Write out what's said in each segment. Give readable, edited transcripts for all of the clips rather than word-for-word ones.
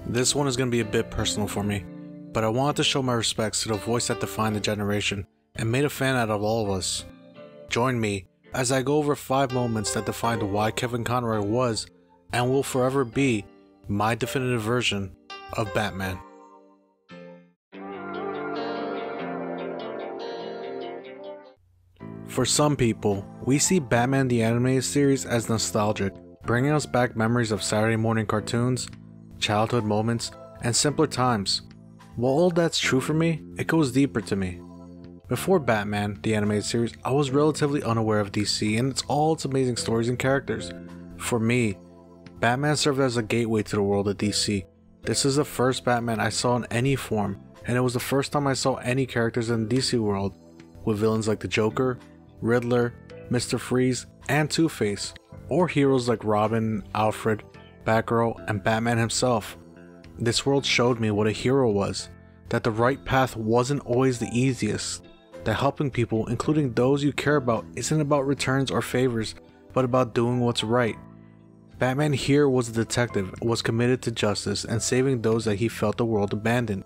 This one is going to be a bit personal for me, but I wanted to show my respects to the voice that defined the generation and made a fan out of all of us. Join me as I go over 5 moments that defined why Kevin Conroy was and will forever be my definitive version of Batman. For some people, we see Batman the Animated Series as nostalgic, bringing us back memories of Saturday morning cartoons, childhood moments, and simpler times. While all that's true for me, it goes deeper to me. Before Batman the Animated Series, I was relatively unaware of DC and all its amazing stories and characters. For me, Batman served as a gateway to the world of DC. This is the first Batman I saw in any form, and it was the first time I saw any characters in the DC world, with villains like the Joker, Riddler, Mr. Freeze, and Two-Face, or heroes like Robin, Alfred, Batgirl, and Batman himself. This world showed me what a hero was, that the right path wasn't always the easiest, that helping people, including those you care about, isn't about returns or favors, but about doing what's right. Batman here was a detective, was committed to justice and saving those that he felt the world abandoned,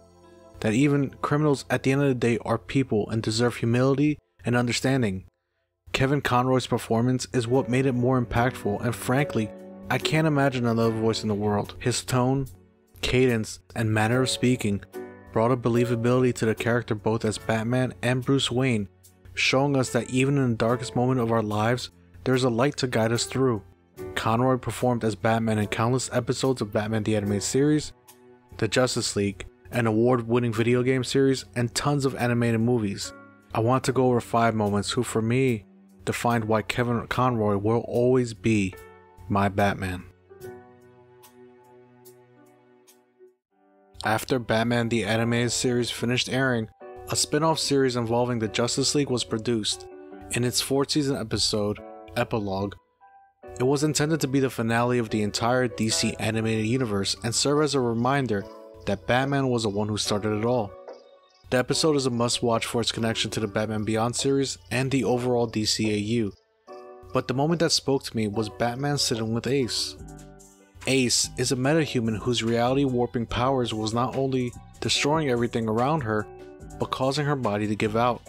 that even criminals at the end of the day are people and deserve humility and understanding. Kevin Conroy's performance is what made it more impactful, and frankly, I can't imagine another voice in the world. His tone, cadence, and manner of speaking brought a believability to the character both as Batman and Bruce Wayne, showing us that even in the darkest moment of our lives, there's a light to guide us through. Conroy performed as Batman in countless episodes of Batman the Animated Series, the Justice League, an award-winning video game series, and tons of animated movies. I want to go over 5 moments who for me defined why Kevin Conroy will always be my Batman. After Batman the Animated Series finished airing, a spin-off series involving the Justice League was produced. In its 4th season episode, Epilogue, it was intended to be the finale of the entire DC animated universe and serve as a reminder that Batman was the one who started it all. The episode is a must-watch for its connection to the Batman Beyond series and the overall DCAU. But the moment that spoke to me was Batman sitting with Ace. Ace is a metahuman whose reality-warping powers was not only destroying everything around her, but causing her body to give out.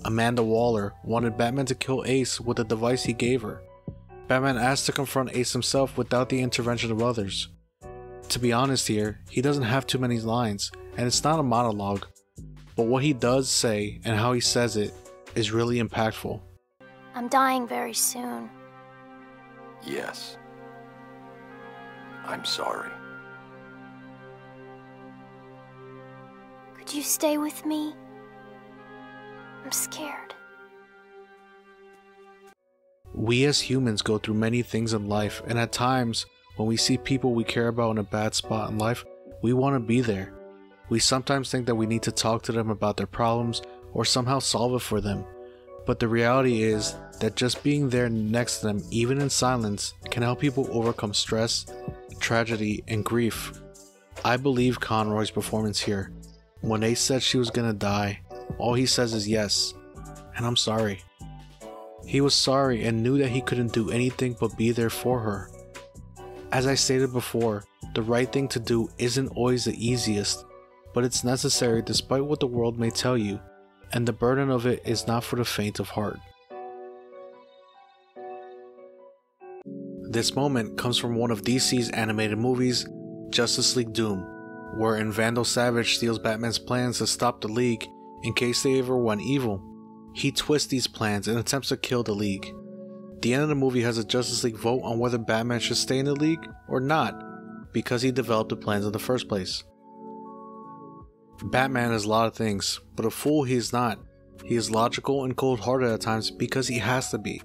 Amanda Waller wanted Batman to kill Ace with the device he gave her. Batman asked to confront Ace himself without the intervention of others. To be honest here, he doesn't have too many lines, and it's not a monologue. But what he does say and how he says it is really impactful. I'm dying very soon. Yes. I'm sorry. Could you stay with me? I'm scared. We as humans go through many things in life, and at times, when we see people we care about in a bad spot in life, we want to be there. We sometimes think that we need to talk to them about their problems or somehow solve it for them. But the reality is that just being there next to them, even in silence, can help people overcome stress, tragedy, and grief. I believe Conroy's performance here. When Ace said she was gonna die, all he says is yes, and I'm sorry. He was sorry and knew that he couldn't do anything but be there for her. As I stated before, the right thing to do isn't always the easiest, but it's necessary despite what the world may tell you, and the burden of it is not for the faint of heart. This moment comes from one of DC's animated movies, Justice League Doom, wherein Vandal Savage steals Batman's plans to stop the League in case they ever went evil. He twists these plans and attempts to kill the League. The end of the movie has a Justice League vote on whether Batman should stay in the League or not, because he developed the plans in the first place. Batman is a lot of things, but a fool he is not. He is logical and cold-hearted at times because he has to be.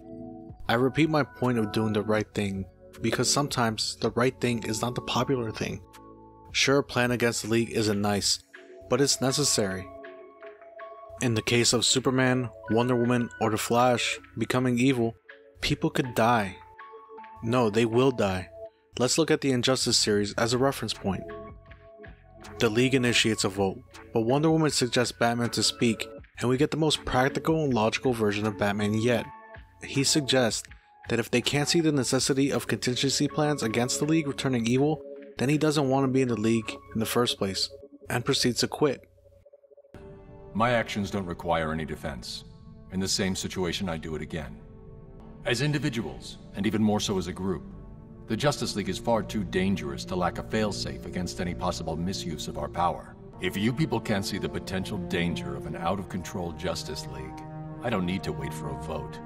I repeat my point of doing the right thing, because sometimes the right thing is not the popular thing. Sure, a plan against the League isn't nice, but it's necessary. In the case of Superman, Wonder Woman, or the Flash becoming evil, people could die. No, they will die. Let's look at the Injustice series as a reference point. The League initiates a vote, but Wonder Woman suggests Batman to speak, and we get the most practical and logical version of Batman yet. He suggests that if they can't see the necessity of contingency plans against the League returning evil, then he doesn't want to be in the league in the first place, and proceeds to quit. My actions don't require any defense. In the same situation, I do it again. As individuals, and even more so as a group, the Justice League is far too dangerous to lack a failsafe against any possible misuse of our power. If you people can't see the potential danger of an out-of-control Justice League, I don't need to wait for a vote.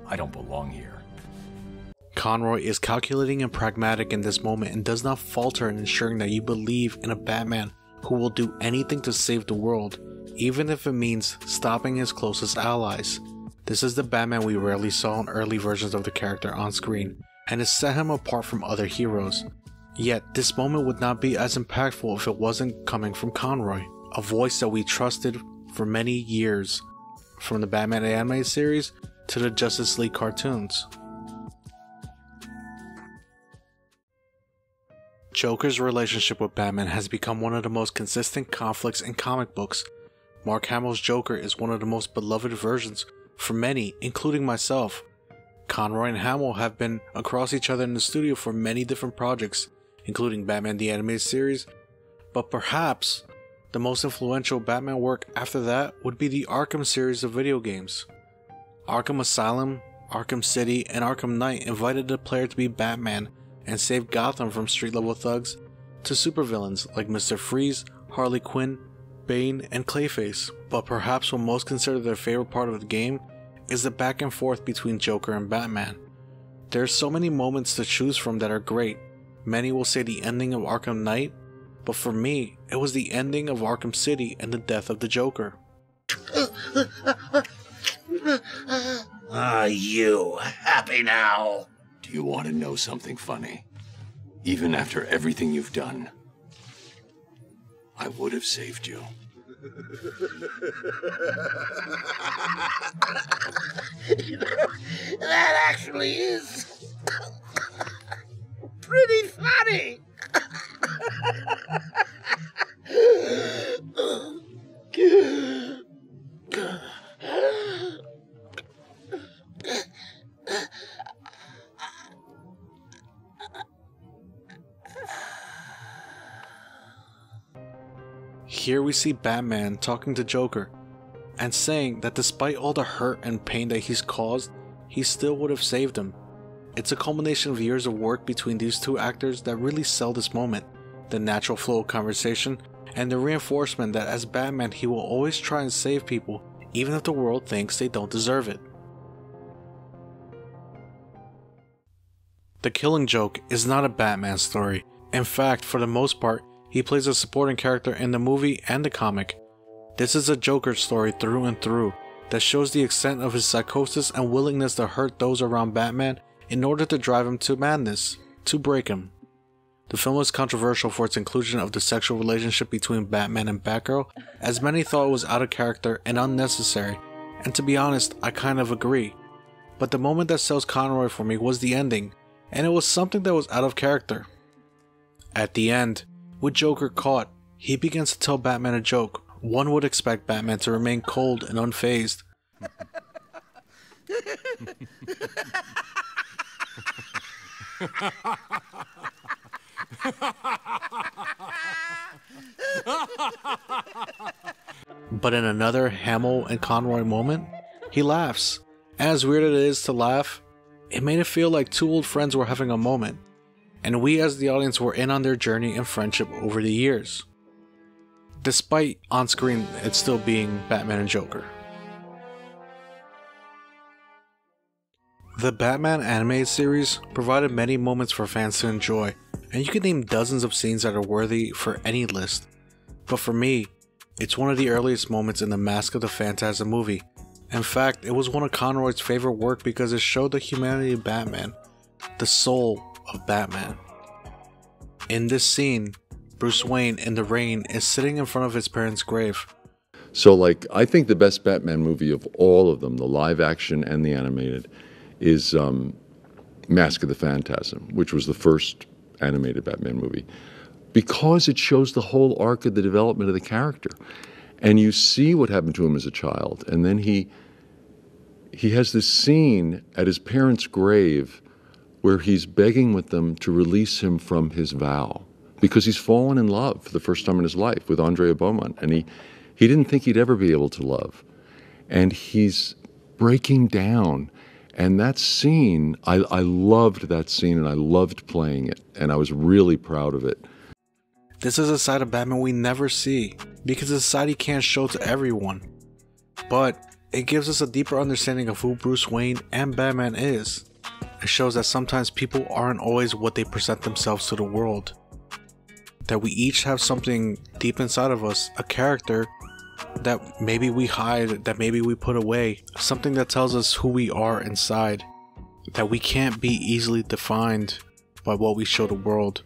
I don't belong here. Conroy is calculating and pragmatic in this moment and does not falter in ensuring that you believe in a Batman who will do anything to save the world, even if it means stopping his closest allies. This is the Batman we rarely saw in early versions of the character on screen, and it set him apart from other heroes. Yet, this moment would not be as impactful if it wasn't coming from Conroy, a voice that we trusted for many years, from the Batman animated series to the Justice League cartoons. Joker's relationship with Batman has become one of the most consistent conflicts in comic books. Mark Hamill's Joker is one of the most beloved versions for many, including myself. Conroy and Hamill have been across each other in the studio for many different projects, including Batman the Animated Series, but perhaps the most influential Batman work after that would be the Arkham series of video games. Arkham Asylum, Arkham City, and Arkham Knight invited the player to be Batman and save Gotham from street-level thugs to supervillains like Mr. Freeze, Harley Quinn, Bane, and Clayface. But perhaps what most consider their favorite part of the game is the back and forth between Joker and Batman. There are so many moments to choose from that are great. Many will say the ending of Arkham Knight, but for me, it was the ending of Arkham City and the death of the Joker. Are you happy now? Do you want to know something funny? Even after everything you've done, I would have saved you. You know, that actually is pretty funny. Here we see Batman talking to Joker and saying that despite all the hurt and pain that he's caused, he still would have saved him. It's a culmination of years of work between these two actors that really sell this moment, the natural flow of conversation, and the reinforcement that as Batman he will always try and save people even if the world thinks they don't deserve it. The Killing Joke is not a Batman story. In fact, for the most part, he plays a supporting character in the movie and the comic. This is a Joker story through and through that shows the extent of his psychosis and willingness to hurt those around Batman in order to drive him to madness, to break him. The film was controversial for its inclusion of the sexual relationship between Batman and Batgirl, as many thought it was out of character and unnecessary, and to be honest, I kind of agree. But the moment that sells Conroy for me was the ending, and it was something that was out of character. At the end, with Joker caught, he begins to tell Batman a joke. One would expect Batman to remain cold and unfazed. But in another Hamill and Conroy moment, he laughs. As weird as it is to laugh, it made it feel like two old friends were having a moment, and we as the audience were in on their journey and friendship over the years, despite on screen it still being Batman and Joker. The Batman animated series provided many moments for fans to enjoy, and you can name dozens of scenes that are worthy for any list. But for me, it's one of the earliest moments in the Mask of the Phantasm movie. In fact, it was one of Conroy's favorite work because it showed the humanity of Batman, the soul of Batman. In this scene, Bruce Wayne in the rain is sitting in front of his parents' grave. So I think the best Batman movie of all of them, the live action and the animated, is Mask of the Phantasm, which was the first animated Batman movie, because it shows the whole arc of the development of the character. And you see what happened to him as a child, and then he has this scene at his parents' grave where he's begging with them to release him from his vow, because he's fallen in love for the first time in his life with Andrea Beaumont, and he didn't think he'd ever be able to love. And he's breaking down. And that scene, I loved that scene, and I loved playing it, and I was really proud of it. This is a side of Batman we never see, because it's a side he can't show to everyone. But it gives us a deeper understanding of who Bruce Wayne and Batman is. It shows that sometimes people aren't always what they present themselves to the world. That we each have something deep inside of us, a character that maybe we hide, that maybe we put away, something that tells us who we are inside, that we can't be easily defined by what we show the world,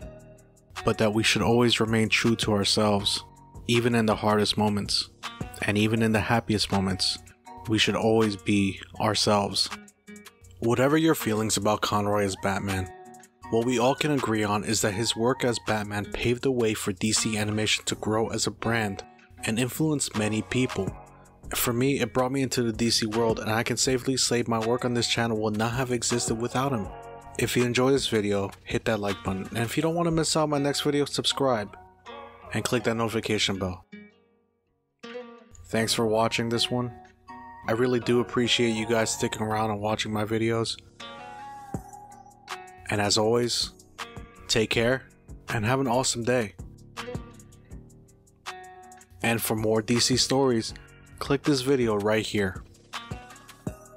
but that we should always remain true to ourselves, even in the hardest moments, and even in the happiest moments. We should always be ourselves. Whatever your feelings about Conroy as Batman, what we all can agree on is that his work as Batman paved the way for DC animation to grow as a brand and influence many people. For me, it brought me into the DC world, and I can safely say my work on this channel would not have existed without him. If you enjoyed this video, hit that like button, and if you don't want to miss out on my next video, subscribe and click that notification bell. Thanks for watching this one. I really do appreciate you guys sticking around and watching my videos. And as always, take care and have an awesome day. And for more DC stories, click this video right here.